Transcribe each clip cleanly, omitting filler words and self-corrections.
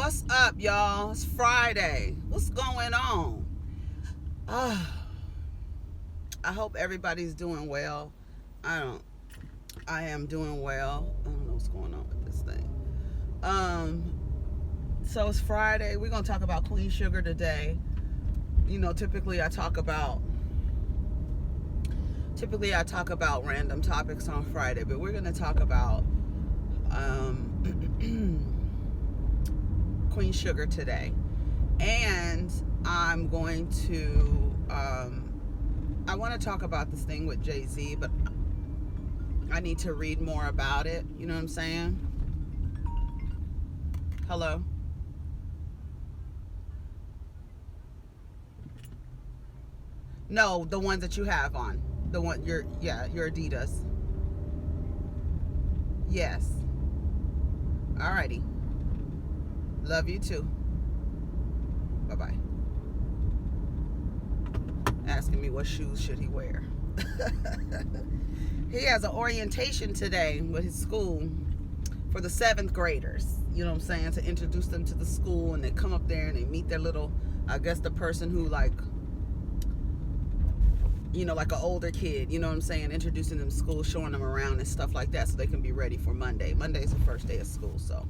What's up, y'all? It's Friday. What's going on? I hope everybody's doing well. I am doing well. I don't know what's going on with this thing. So it's Friday. We're gonna talk about Queen Sugar today. You know, typically I talk about random topics on Friday, but we're gonna talk about Queen Sugar today. And I'm going to I want to talk about this thing with Jay-Z, but I need to read more about it. You know what I'm saying? Hello? No, the ones that you have on. The one, your Adidas. Yes. Alrighty. Love you too. Bye-bye. Asking me what shoes should he wear. He has an orientation today with his school for the 7th graders. You know what I'm saying? To introduce them to the school, and they come up there and they meet their little, I guess the person who like an older kid, you know what I'm saying, introducing them to school, showing them around and stuff like that so they can be ready for Monday. Monday's the first day of school, so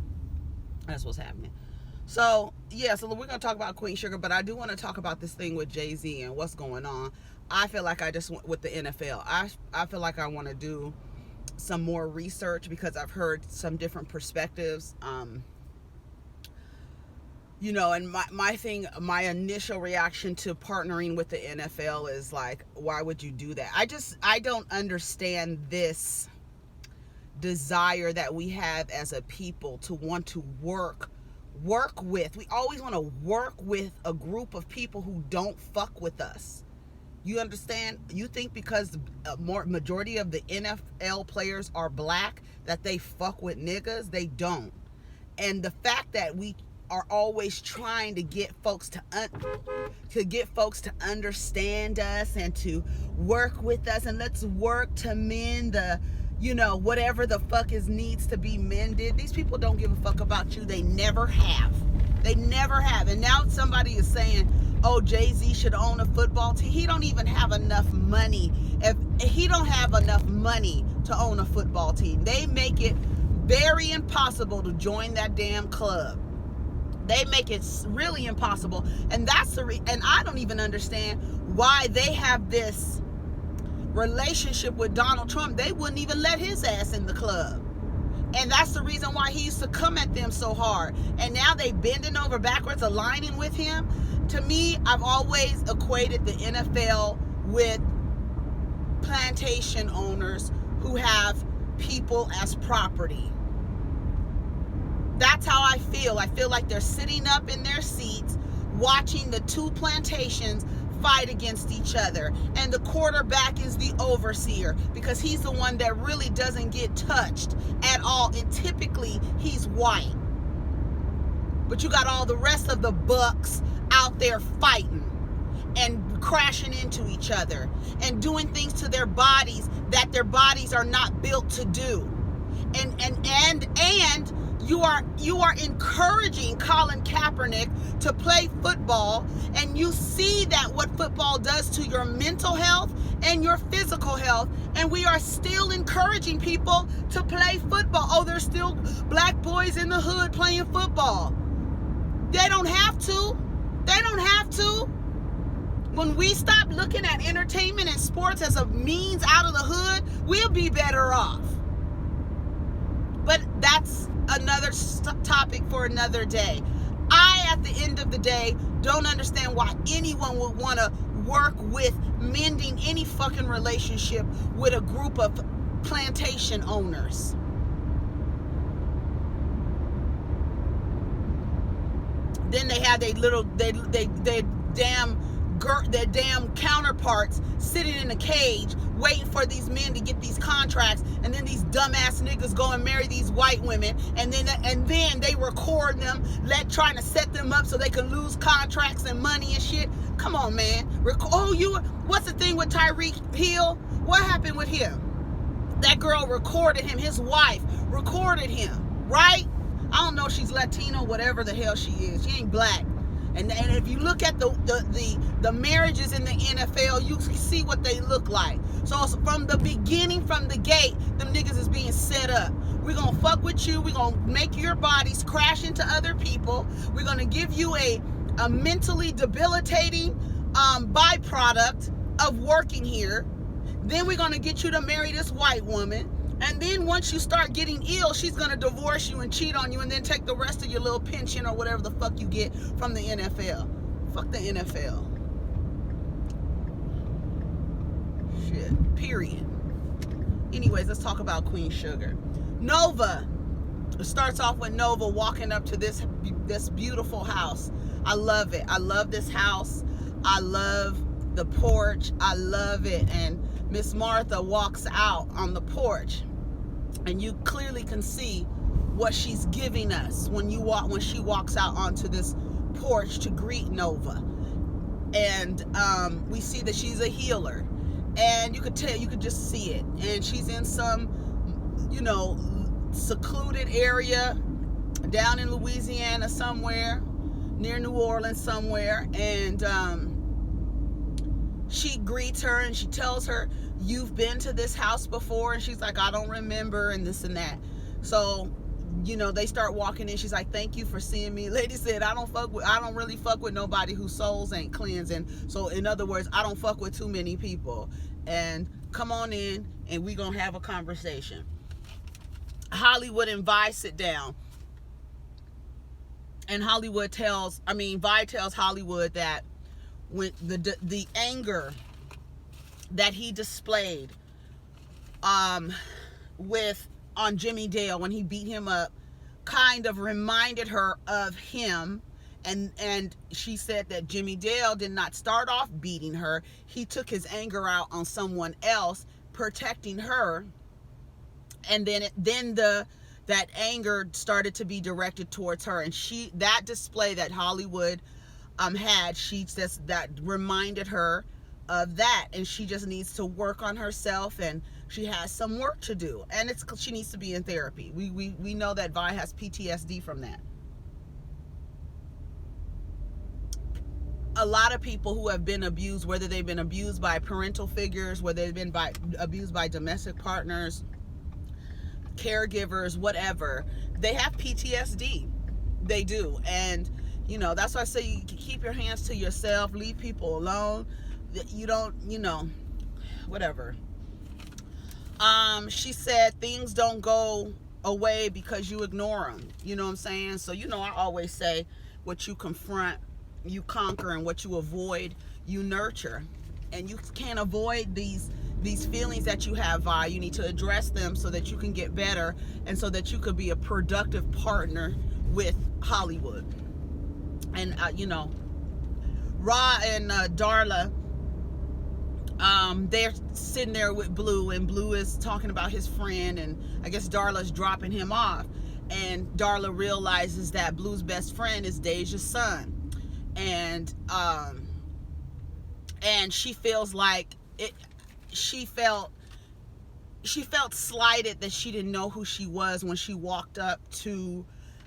that's what's happening. So, yeah, so we're going to talk about Queen Sugar, but I do want to talk about this thing with Jay-Z and what's going on. I feel like I just went with the NFL. I feel like I want to do some more research because I've heard some different perspectives. And my initial reaction to partnering with the NFL is like, why would you do that? I don't understand this desire that we have as a people to want to work with. We always want to work with a group of people who don't fuck with us. You understand? You think because the majority of the NFL players are black that they fuck with niggas? They don't. And the fact that we are always trying to get folks to understand us and to work with us, and let's work to mend the whatever the fuck needs to be mended. These people don't give a fuck about you. They never have. And now somebody is saying, oh, Jay-Z should own a football team. He don't even have enough money. If he don't have enough money to own a football team, they make it very impossible to join that damn club. They make it really impossible. And that's and I don't even understand why they have this relationship with Donald Trump. They wouldn't even let his ass in the club. And that's the reason why he used to come at them so hard. And now they bending over backwards, aligning with him. To me, I've always equated the NFL with plantation owners who have people as property. That's how I feel. I feel like they're sitting up in their seats watching the two plantations fight against each other, and the quarterback is the overseer because he's the one that really doesn't get touched at all, and typically he's white. But you got all the rest of the bucks out there fighting and crashing into each other and doing things to their bodies that their bodies are not built to do. And you are encouraging Colin Kaepernick to play football, and you see that what football does to your mental health and your physical health, and we are still encouraging people to play football. Oh, there's still black boys in the hood playing football. They don't have to. When we stop looking at entertainment and sports as a means out of the hood, we'll be better off. But that's another topic for another day. At the end of the day, don't understand why anyone would want to work with mending any fucking relationship with a group of plantation owners. Then they have their damn counterparts sitting in a cage waiting for these men to get these contracts, and then these dumbass niggas go and marry these white women, and then they record them, trying to set them up so they can lose contracts and money and shit. Come on, man. What's the thing with Tyreek Hill? What happened with him? That girl recorded him. His wife recorded him, right? I don't know if she's Latino, whatever the hell she is. She ain't black. And if you look at the marriages in the NFL, you see what they look like. So from the beginning, from the gate, them niggas is being set up. We're going to fuck with you. We're going to make your bodies crash into other people. We're going to give you a mentally debilitating byproduct of working here. Then we're going to get you to marry this white woman. And then once you start getting ill, she's going to divorce you and cheat on you and then take the rest of your little pension or whatever the fuck you get from the NFL. Fuck the NFL. Shit. Period. Anyways, let's talk about Queen Sugar. Nova. It starts off with Nova walking up to this beautiful house. I love it. I love this house. I love the porch. I love it. And Miss Martha walks out on the porch, and you clearly can see what she's giving us when she walks out onto this porch to greet Nova. And we see that she's a healer, and you could just see it. And she's in some, secluded area down in Louisiana somewhere, near New Orleans somewhere, and she greets her and she tells her, you've been to this house before? And she's like, I don't remember, and this and that. So, they start walking in. She's like, thank you for seeing me. Lady said, I don't really fuck with nobody whose souls ain't cleansed. And so, in other words, I don't fuck with too many people. And come on in and we gonna have a conversation. Hollywood and Vi sit down. And Vi tells Hollywood that when the anger that he displayed on Jimmy Dale when he beat him up kind of reminded her of him, and she said that Jimmy Dale did not start off beating her. He took his anger out on someone else, protecting her, and then that anger started to be directed towards her. And that display that Hollywood had, she says that reminded her of that, and she just needs to work on herself, and she has some work to do, and she needs to be in therapy. We know that Vi has PTSD from that. A lot of people who have been abused, whether they've been abused by parental figures, whether they've been abused by domestic partners, caregivers, whatever, they have PTSD. They do. And that's why I say you keep your hands to yourself, leave people alone. You don't, whatever. She said things don't go away because you ignore them. You know what I'm saying? So, I always say what you confront, you conquer, and what you avoid, you nurture. And you can't avoid these feelings that you have, Vi. You need to address them so that you can get better and so that you could be a productive partner with Hollywood. And, Ra and Darla, they're sitting there with Blue, and Blue is talking about his friend, and I guess Darla's dropping him off. And Darla realizes that Blue's best friend is Deja's son. And she feels like she felt slighted that she didn't know who she was when she walked up to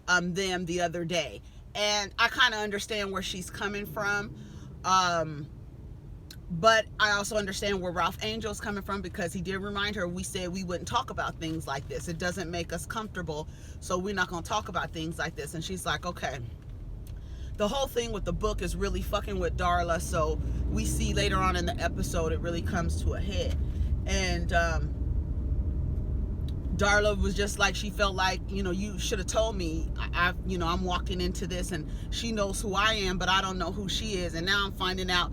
them the other day. And I kind of understand where she's coming from. But I also understand where Ralph Angel's coming from, because he did remind her, we said we wouldn't talk about things like this. It doesn't make us comfortable, so we're not going to talk about things like this. And she's like, okay. The whole thing with the book is really fucking with Darla, so we see later on in the episode it really comes to a head. And Darla was just like, she felt like, you should have told me. I'm walking into this, and she knows who I am, but I don't know who she is. And now I'm finding out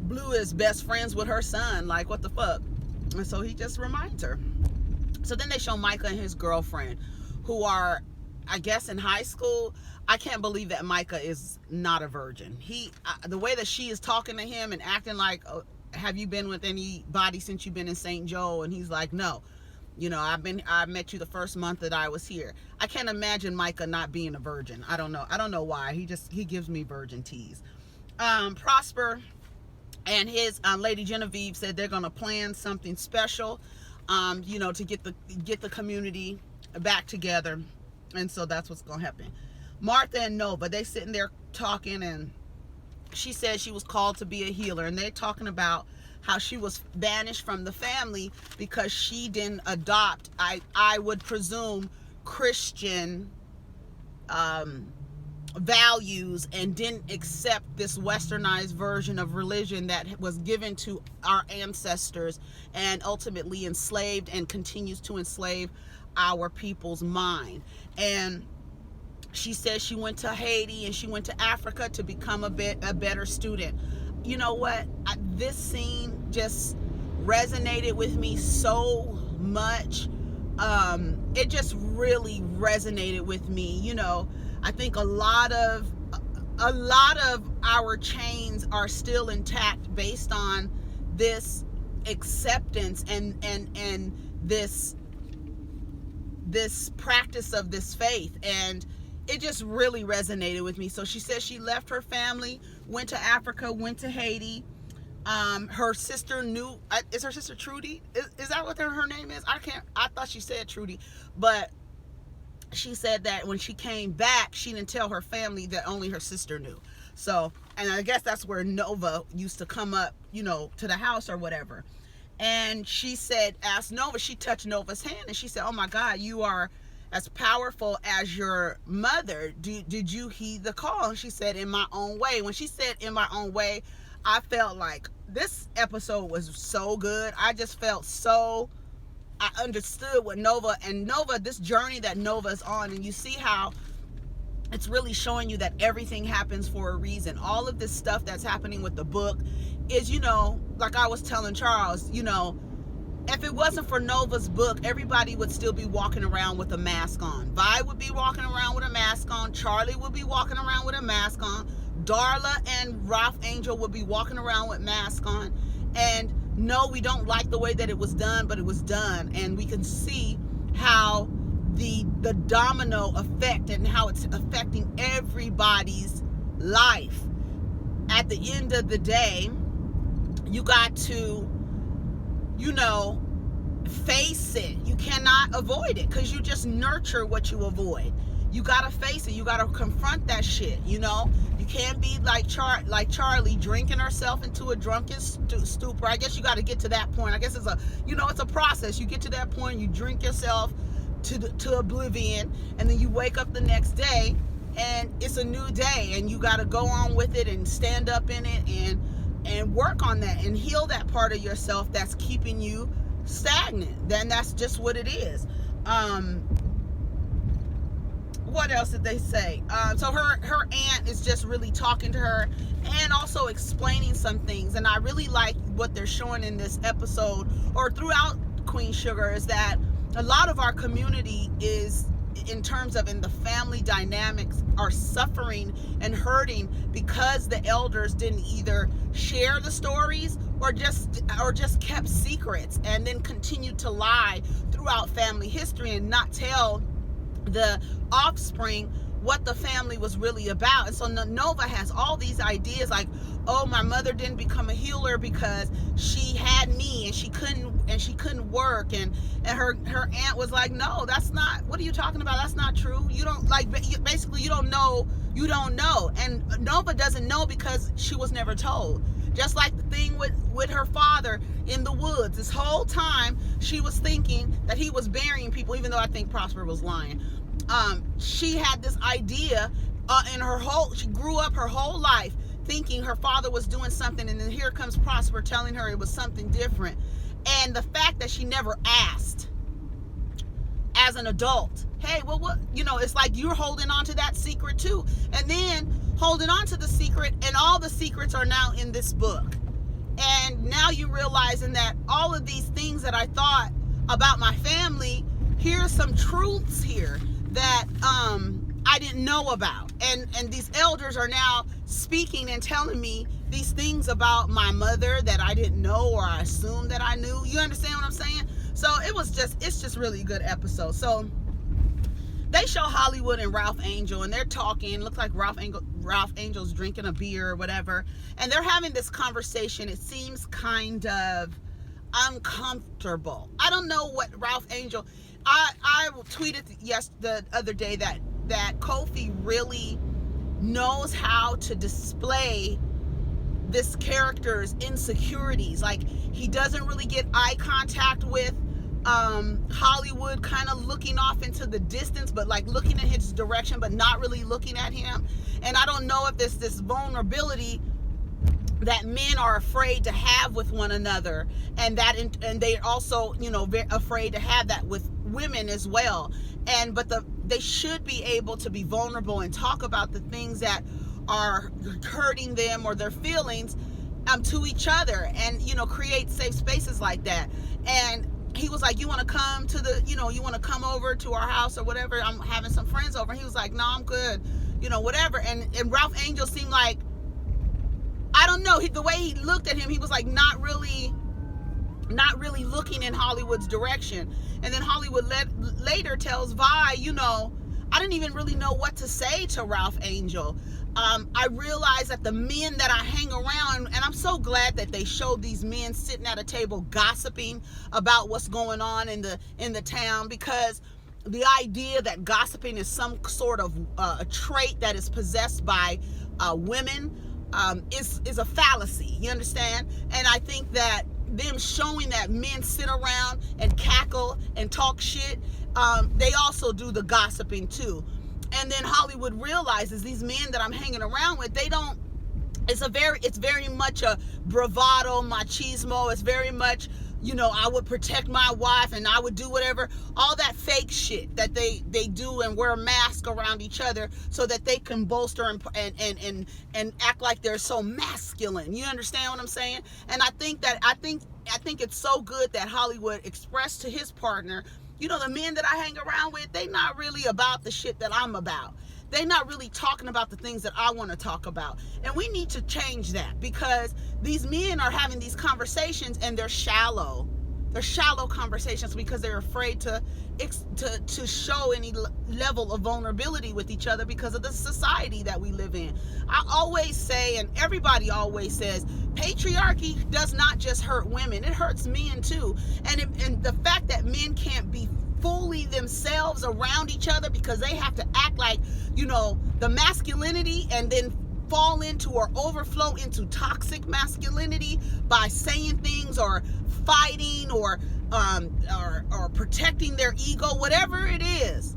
Blue is best friends with her son. Like, what the fuck? And so he just reminds her. So then they show Micah and his girlfriend, who are, I guess, in high school. I can't believe that Micah is not a virgin. The way that she is talking to him and acting like, have you been with anybody since you've been in St. Joe? And he's like, no. I met you the first month that I was here. I can't imagine Micah not being a virgin. I don't know why. He gives me virgin tease. Prosper and his Lady Genevieve said they're gonna plan something special, to get the community back together. And so that's what's going to happen. Martha and Nova, they sitting there talking, and she said she was called to be a healer. And they're talking about how she was banished from the family because she didn't adopt, I would presume, Christian values, and didn't accept this westernized version of religion that was given to our ancestors and ultimately enslaved and continues to enslave our people's mind. And she said she went to Haiti and she went to Africa to become a better student. You know what? This scene just resonated with me so much. It just really resonated with me. You know, I think a lot of our chains are still intact based on this acceptance and this practice of this faith. And it just really resonated with me. So she said she left her family, went to Africa, went to Haiti. Her sister knew, is her sister Trudy? Is that what her name is? I thought she said Trudy, but she said that when she came back, she didn't tell her family that only her sister knew. So, and I guess that's where Nova used to come up, you know, to the house or whatever. And she said, asked Nova, she touched Nova's hand, and she said, oh my God, you are as powerful as your mother. Did you heed the call? And she said, in my own way. When she said in my own way, I felt like this episode was so good. I just felt so, I understood what Nova, this journey that Nova's on, and you see how it's really showing you that everything happens for a reason. All of this stuff that's happening with the book is, you know, like I was telling Charles, you know, if it wasn't for Nova's book, everybody would still be walking around with a mask on. Vi would be walking around with a mask on. Charlie would be walking around with a mask on. Darla and Ralph Angel would be walking around with masks on. And no, we don't like the way that it was done, but it was done. And we can see how the domino effect and how it's affecting everybody's life. At the end of the day, you got to, you know, face it. You cannot avoid it, because you just nurture what you avoid. You gotta face it. You gotta confront that shit. You know, you can't be like Charlie, drinking herself into a drunken stupor. I guess you got to get to that point. I guess it's a, you know, it's a process. You get to that point, you drink yourself to oblivion, and then you wake up the next day, and it's a new day, and you got to go on with it and stand up in it and work on that and heal that part of yourself that's keeping you stagnant. Then that's just what it is. What else did they say? So her aunt is just really talking to her and also explaining some things. And I really like what they're showing in this episode, or throughout Queen Sugar, is that a lot of our community is, in terms of in the family dynamics, are suffering and hurting because the elders didn't either share the stories or just kept secrets, and then continued to lie throughout family history and not tell the offspring what the family was really about. And so Nova has all these ideas like, oh, my mother didn't become a healer because she had me and she couldn't work, and her aunt was like, no, that's not, what are you talking about? That's not true. You don't, like, basically you don't know. And Nova doesn't know because she was never told. Just like the thing with her father in the woods. This whole time she was thinking that he was burying people, even though I think Prosper was lying. She had this idea she grew up her whole life thinking her father was doing something, and then here comes Prosper telling her it was something different. And the fact that she never asked as an adult, hey, well, what, you know, it's like you're holding on to that secret too, and then holding on to the secret, and all the secrets are now in this book. And now you're realizing that all of these things that I thought about my family, here's some truths here that I didn't know about, and these elders are now speaking and telling me these things about my mother that I didn't know, or I assumed that I knew. You understand what I'm saying? So it's just really a good episode. So they show Hollywood and Ralph Angel, and they're talking. Looks like Ralph Angel's drinking a beer or whatever, and they're having this conversation. It seems kind of uncomfortable. I don't know what Ralph Angel, I tweeted the other day that Kofi really knows how to display this character's insecurities. Like, he doesn't really get eye contact with Hollywood, kind of looking off into the distance, but like looking in his direction, but not really looking at him. And I don't know if there's this vulnerability that men are afraid to have with one another, and they're also, you know, afraid to have that with women as well. But they should be able to be vulnerable and talk about the things that are hurting them or their feelings to each other, and, you know, create safe spaces like that. And he was like, you want to come to you want to come over to our house or whatever? I'm having some friends over. And he was like, no, I'm good, you know, whatever. And Ralph Angel seemed like, I don't know, the way he looked at him, he was like not really looking in Hollywood's direction. And then Hollywood later tells Vi, you know, I didn't even really know what to say to Ralph Angel. I realized that the men that I hang around, and I'm so glad that they showed these men sitting at a table gossiping about what's going on in the town, because the idea that gossiping is some sort of a trait that is possessed by women is a fallacy. You understand? And I think that them showing that men sit around and cackle and talk shit, they also do the gossiping too. And then Hollywood realizes these men that I'm hanging around with, it's very much a bravado, machismo. It's very much, you know, I would protect my wife and I would do whatever, all that fake shit that they do and wear a mask around each other so that they can bolster and act like they're so masculine. You understand what I'm saying? And I think it's so good that Hollywood expressed to his partner, you know, the men that I hang around with, they not really about the shit that I'm about. They not really talking about the things that I want to talk about. And we need to change that, because these men are having these conversations and they're shallow. They're shallow conversations because they're afraid to show any level of vulnerability with each other because of the society that we live in. I always say, and everybody always says, patriarchy does not just hurt women, it hurts men too. And the fact that men can't be fully themselves around each other because they have to act like, you know, the masculinity, and then fall into or overflow into toxic masculinity by saying things or fighting or protecting their ego, whatever it is,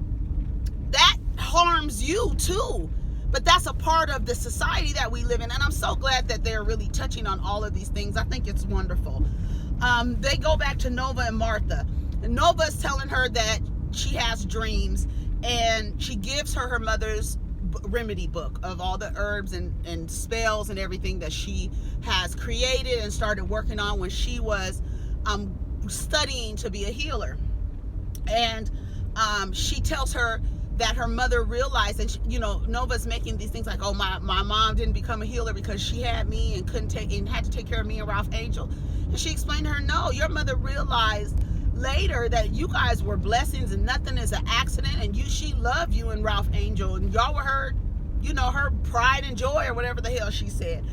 that harms you too. But that's a part of the society that we live in, and I'm so glad that they're really touching on all of these things. I think it's wonderful. They go back to Nova and Martha. And Nova's telling her that she has dreams, and she gives her mother's remedy book of all the herbs and spells and everything that she has created and started working on when she was studying to be a healer. And she tells her that her mother realized, and she, you know, Nova's making these things like, oh, my mom didn't become a healer because she had me and had to take care of me and Ralph Angel. And she explained to her, no, your mother realized later that you guys were blessings and nothing is an accident, and she loved you and Ralph Angel, and y'all were her, you know, her pride and joy, or whatever the hell she said.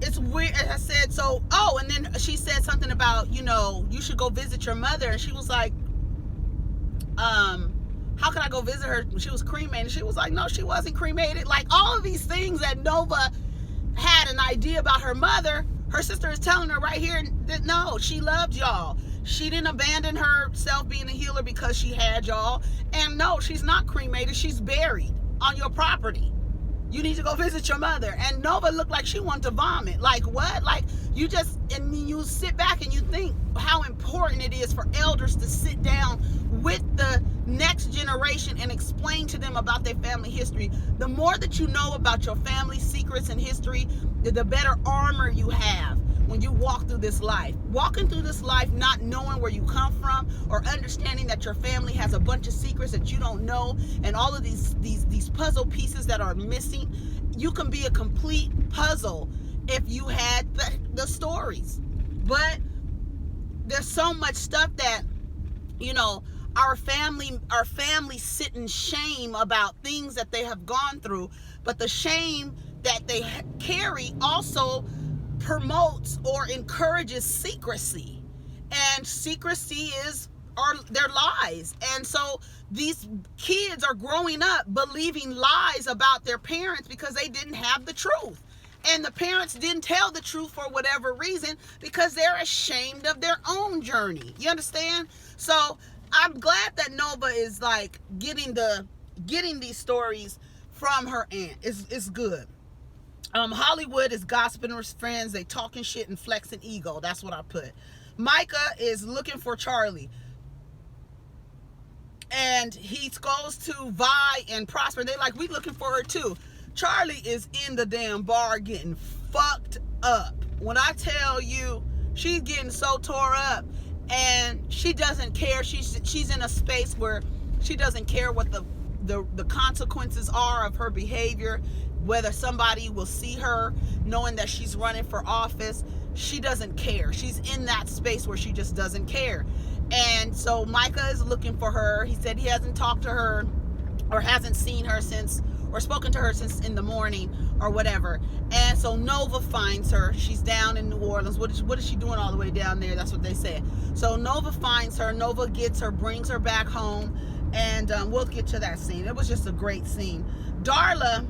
It's weird. I said, so, oh, and then she said something about, you know, you should go visit your mother, and she was like, how can I go visit her? She was cremated. She was like, no, she wasn't cremated. Like, all of these things that Nova had an idea about her mother, her sister is telling her right here that no, she loved y'all. She didn't abandon herself being a healer because she had y'all. And no, she's not cremated. She's buried on your property. You need to go visit your mother. And Nova looked like she wanted to vomit. Like, what? Like, you sit back and you think how important it is for elders to sit down with the next generation and explain to them about their family history. The more that you know about your family secrets and history, the better armor you have when you walk through this life. Walking through this life not knowing where you come from, or understanding that your family has a bunch of secrets that you don't know, and all of these puzzle pieces that are missing, you can be a complete puzzle if you had the stories. But there's so much stuff that, you know, our family sit in shame about things that they have gone through, but the shame that they carry also promotes or encourages secrecy. and secrecy are their lies. And so these kids are growing up believing lies about their parents because they didn't have the truth. And the parents didn't tell the truth for whatever reason because they're ashamed of their own journey. You understand? So I'm glad that Nova is like getting these stories from her aunt. It's good. Hollywood is gossiping with friends. They talking shit and flexing ego. That's what I put. Micah is looking for Charlie. And he goes to Vi and Prosper. They like, we looking for her too. Charlie is in the damn bar getting fucked up. When I tell you, she's getting so tore up, and she doesn't care. She's in a space where she doesn't care what the consequences are of her behavior, whether somebody will see her knowing that she's running for office. She doesn't care. She's in that space where she just doesn't care. And so Micah is looking for her. He said he hasn't talked to her or hasn't seen her since, or spoken to her since in the morning or whatever. And so Nova finds her. She's down in New Orleans. What is she doing all the way down there? That's what they said. So Nova finds her. Nova gets her, brings her back home. And we'll get to that scene. It was just a great scene. Darla,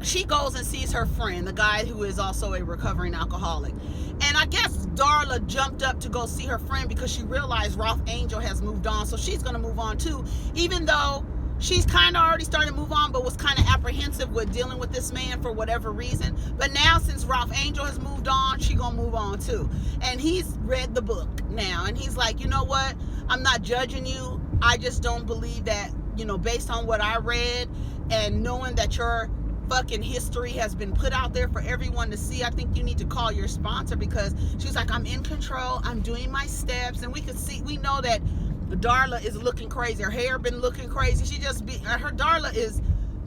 she goes and sees her friend, the guy who is also a recovering alcoholic. And I guess Darla jumped up to go see her friend because she realized Ralph Angel has moved on. So she's going to move on too, even though she's kind of already started to move on, but was kind of apprehensive with dealing with this man for whatever reason. But now since Ralph Angel has moved on, she going to move on too. And he's read the book now. And he's like, you know what? I'm not judging you. I just don't believe that, based on what I read and knowing that your fucking history has been put out there for everyone to see, I think you need to call your sponsor, because she's like, I'm in control, I'm doing my steps. And we know that Darla is looking crazy. Her hair been looking crazy.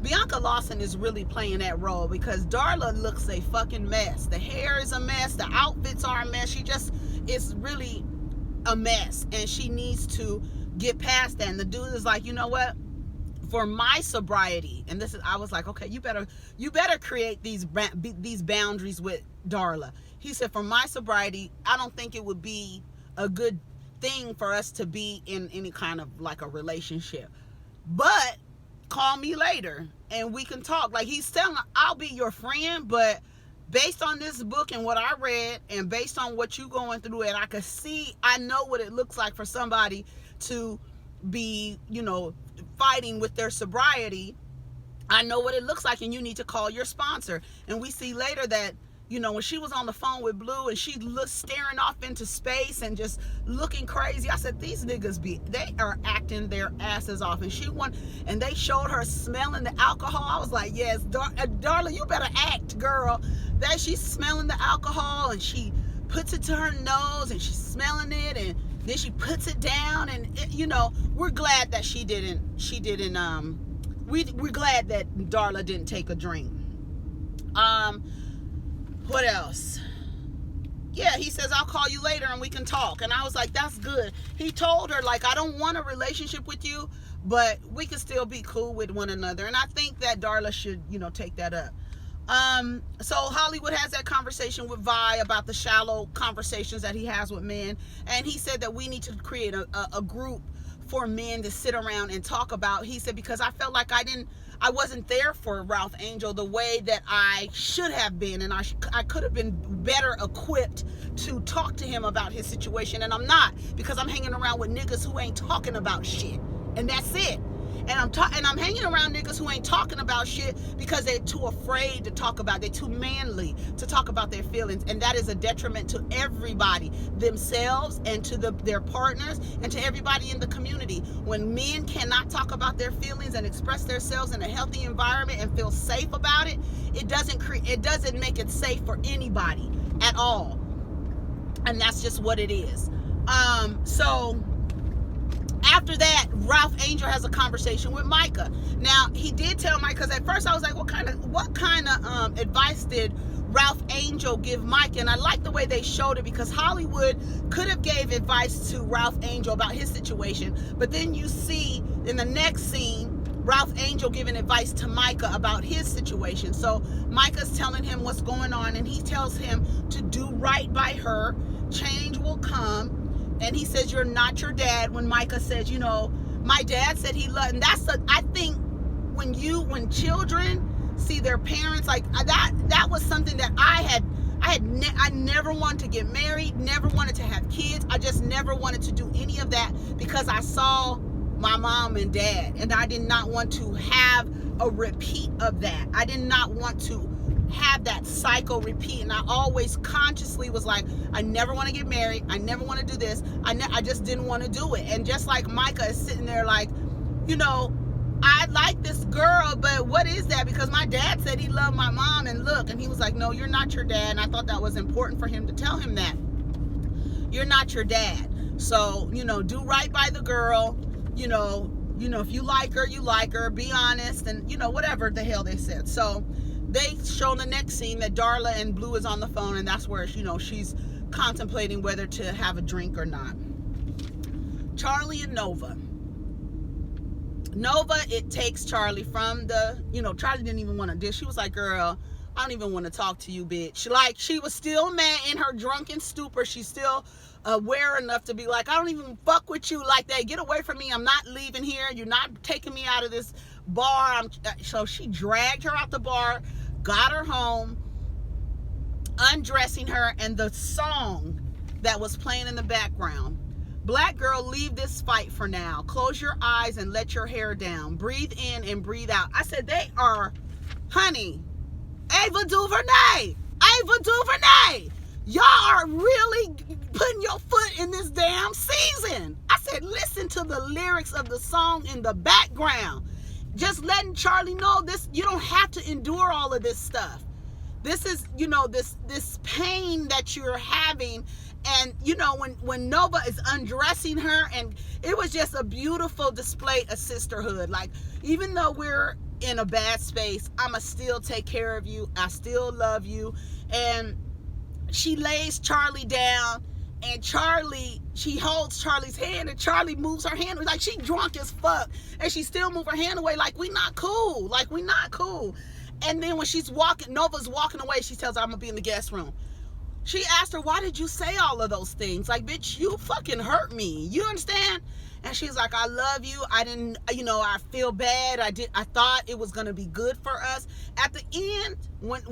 Bianca Lawson is really playing that role, because Darla looks a fucking mess. The hair is a mess, the outfits are a mess. She just is really a mess, and she needs to get past that. And the dude is like, you know what? For my sobriety, and I was like, okay, you better create these boundaries with Darla. He said, for my sobriety, I don't think it would be a good thing for us to be in any kind of like a relationship, but call me later and we can talk. Like, he's telling her, I'll be your friend, but based on this book and what I read, and based on what you going through, and I know what it looks like for somebody to be, fighting with their sobriety. I know what it looks like, and you need to call your sponsor. And we see later that, when she was on the phone with Blue and she staring off into space and just looking crazy, I said, these niggas they are acting their asses off. And they showed her smelling the alcohol. I was like, yes, Darla, you better act, girl. That she's smelling the alcohol, and she puts it to her nose and she's smelling it, and then she puts it down, and we're glad that we're glad that Darla didn't take a drink. What else? Yeah, he says, I'll call you later and we can talk. And I was like, that's good. He told her, like, I don't want a relationship with you, but we can still be cool with one another. And I think that Darla should, take that up. So Hollywood has that conversation with Vi about the shallow conversations that he has with men. And he said that we need to create a group for men to sit around and talk about. He said, because I felt like I wasn't there for Ralph Angel the way that I should have been, and I could have been better equipped to talk to him about his situation, and I'm not, because I'm hanging around with niggas who ain't talking about shit, and that's it. And I'm hanging around niggas who ain't talking about shit because they're too afraid to talk about it. They're too manly to talk about their feelings. And that is a detriment to everybody, themselves and to their partners and to everybody in the community. When men cannot talk about their feelings and express themselves in a healthy environment and feel safe about it, it doesn't make it safe for anybody at all. And that's just what it is. So after that, Ralph Angel has a conversation with Micah. Now, he did tell Micah, because at first I was like, what kind of advice did Ralph Angel give Micah? And I like the way they showed it, because Hollywood could have gave advice to Ralph Angel about his situation, but then you see in the next scene Ralph Angel giving advice to Micah about his situation. So Micah's telling him what's going on, and he tells him to do right by her. Change will come. And he says, you're not your dad. When Micah says, you know, my dad said he loved, and I think when children see their parents, like that was something that I never wanted to get married, never wanted to have kids. I just never wanted to do any of that because I saw my mom and dad, and I did not want to have a repeat of that. I did not want to have that cycle repeat, and I always consciously was like, I never want to get married, I never want to do this, I just didn't want to do it. And just like Micah is sitting there like, you know, I like this girl, but what is that? Because my dad said he loved my mom, and look, and he was like, no, you're not your dad. And I thought that was important for him to tell him that you're not your dad. So, you know, do right by the girl, you know, if you like her, you like her, be honest, and, you know, whatever the hell they said. So they show in the next scene that Darla and Blue is on the phone, and that's where, you know, she's contemplating whether to have a drink or not. Charlie and Nova, it takes Charlie from the, you know, Charlie didn't even want to do. She was like, girl, I don't even want to talk to you, bitch. Like, she was still mad in her drunken stupor. She's still aware enough to be like, I don't even fuck with you like that. Get away from me. I'm not leaving here. You're not taking me out of this bar. So she dragged her out the bar, got her home, undressing her, and the song that was playing in the background, black girl, leave this fight for now. Close your eyes and let your hair down. Breathe in and breathe out. I said, they are, honey, Ava DuVernay. Y'all are really putting your foot in this damn season. I said, listen to the lyrics of the song in the background. Just letting Charlie know this, you don't have to endure all of this stuff. This is, you know, this pain that you're having. And, you know, when Nova is undressing her, and it was just a beautiful display of sisterhood. Like, even though we're in a bad space, I'ma still take care of you. I still love you. And she lays Charlie down, and she holds Charlie's hand, and Charlie moves her hand. Like, she drunk as fuck, and she still move her hand away like we not cool. And then when Nova's walking away, she tells her, I'm gonna be in the guest room. She asked her, why did you say all of those things? Like, bitch, you fucking hurt me. You understand? And she's like, I love you. I didn't, you know, I feel bad. I thought it was going to be good for us. At the end, when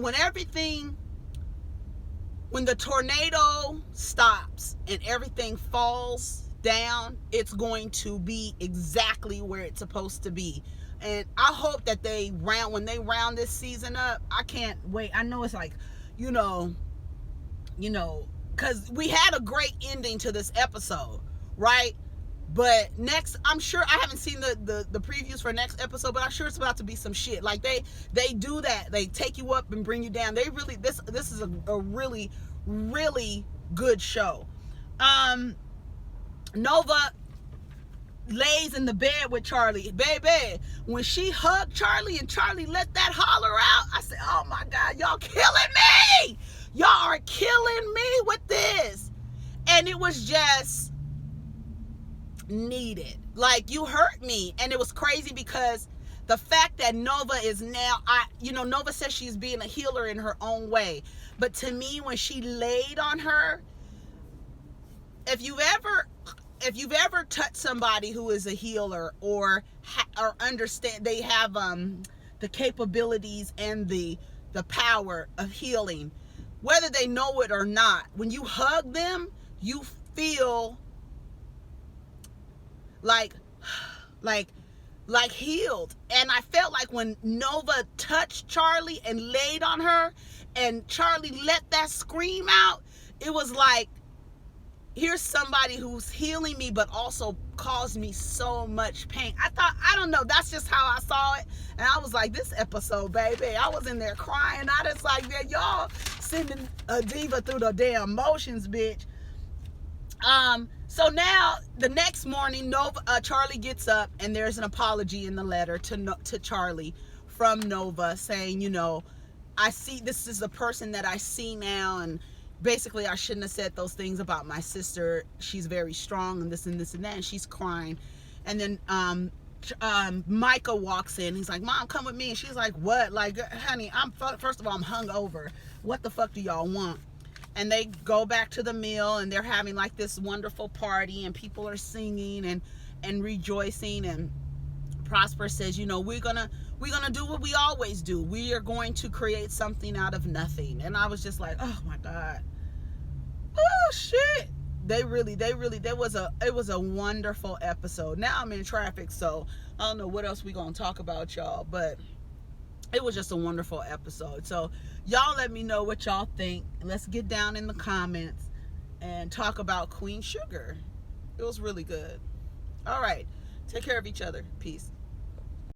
the tornado stops and everything falls down, it's going to be exactly where it's supposed to be. And I hope that when they round this season up, I can't wait. I know it's like, you know, because we had a great ending to this episode, right? But next, I'm sure, I haven't seen the previews for next episode, but I'm sure it's about to be some shit. Like, they do that. They take you up and bring you down. They really, this is a really, really good show. Nova lays in the bed with Charlie. Baby, when she hugged Charlie and Charlie let that holler out, I said, oh my God, y'all killing me. Y'all are killing me with this. And it was just needed. Like, you hurt me. And it was crazy because the fact that Nova is now, Nova says she's being a healer in her own way. But to me, when she laid on her, if you've ever touched somebody who is a healer or understand, they have the capabilities and the power of healing, whether they know it or not, when you hug them, you feel like healed. And I felt like when Nova touched Charlie and laid on her and Charlie let that scream out, it was like, here's somebody who's healing me, but also caused me so much pain. I don't know, that's just how I saw it. And I was like, this episode, baby, I was in there crying. I just like, y'all sending a diva through the damn motions, bitch. So now the next morning, Charlie gets up, and there's an apology in the letter to Charlie from Nova saying, you know, I see this is the person that I see now, and basically I shouldn't have said those things about my sister. She's very strong, and this and this and that, and she's crying. And then Micah walks in. He's like, Mom, come with me. And she's like, what? Like, honey, first of all, I'm hungover. What the fuck do y'all want? and they go back to the mill, and they're having like this wonderful party, and people are singing and rejoicing. And Prosper says, you know, we're gonna do what we always do. We are going to create something out of nothing. And I was just like, oh my God, oh shit. It was a wonderful episode. Now I'm in traffic, so I don't know what else we gonna talk about, y'all, but it was just a wonderful episode. So y'all let me know what y'all think. Let's get down in the comments and talk about Queen Sugar. It was really good. All right, take care of each other. Peace.